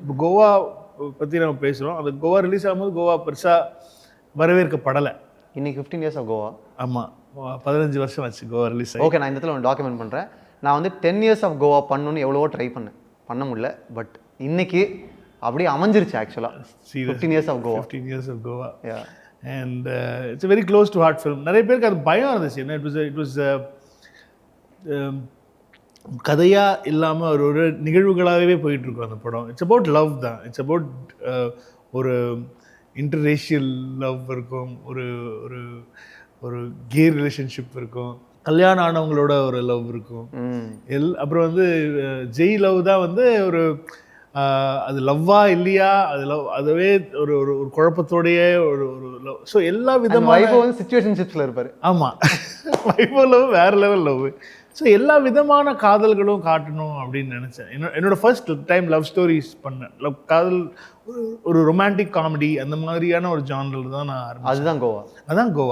இப்போ கோவா பற்றி நம்ம பேசுகிறோம். அது கோவா ரிலீஸ் ஆகும்போது கோவா பெருசாக வரவேற்கப்படலை. இன்னைக்கு 15 இயர்ஸ் ஆஃப் கோவா. ஆமாம், 15 வருஷம் ஆச்சு கோவா ரிலீஸ் ஆகி. ஓகே, நான் இந்த இடத்துல ஒன்று டாக்குமெண்ட் பண்ணுறேன். நான் வந்து 10 இயர்ஸ் ஆஃப் கோவா பண்ணணும்னு எவ்வளவோ ட்ரை பண்ண முடியல. பட் இன்னைக்கு அப்படியே அமைஞ்சிருச்சு ஆக்சுவலாக. 15 years of Goa. 15 years of Goa. Yeah. And it's a very close to heart film. நிறைய பேருக்கு அது பயம் இருந்துச்சு. என்ன இட் வாஸ் கதையாக இல்லாமல் ஒரு நிகழ்வுகளாகவே போயிட்டுருக்கோம் அந்த படம். இட்ஸ் அபவுட் லவ் தான். இட்ஸ் அபவுட் ஒரு இன்டர்ரேஷியல் லவ் இருக்கும், ஒரு ஒரு ஒரு கே ரிலேஷன்ஷிப் இருக்கும், கல்யாணம் ஆனவங்களோட ஒரு லவ் இருக்கும். அப்புறம் வந்து ஜெய் லவ் தான் வந்து ஒரு அது லவ்வா இல்லையா, அது லவ் அதுவே ஒரு ஒரு ஒரு குழப்பத்தோடையே ஒரு ஒரு லவ். ஸோ எல்லா விதமான சிச்சுவேஷன்ஷிப்ஸில் இருப்பார். ஆமாம், வைபோ லவ் வேறு லெவல் லவ். ஸோ எல்லா விதமான காதல்களும் காட்டணும் அப்படின்னு நினச்சேன். என்னோட ஃபர்ஸ்ட் டைம் லவ் ஸ்டோரிஸ் பண்ணேன். காதல் ஒரு ரொமான்டிக் காமெடி அந்த மாதிரியான ஒரு ஜானரில் தான் நான். அதுதான் கோவா. அதான் கோவா.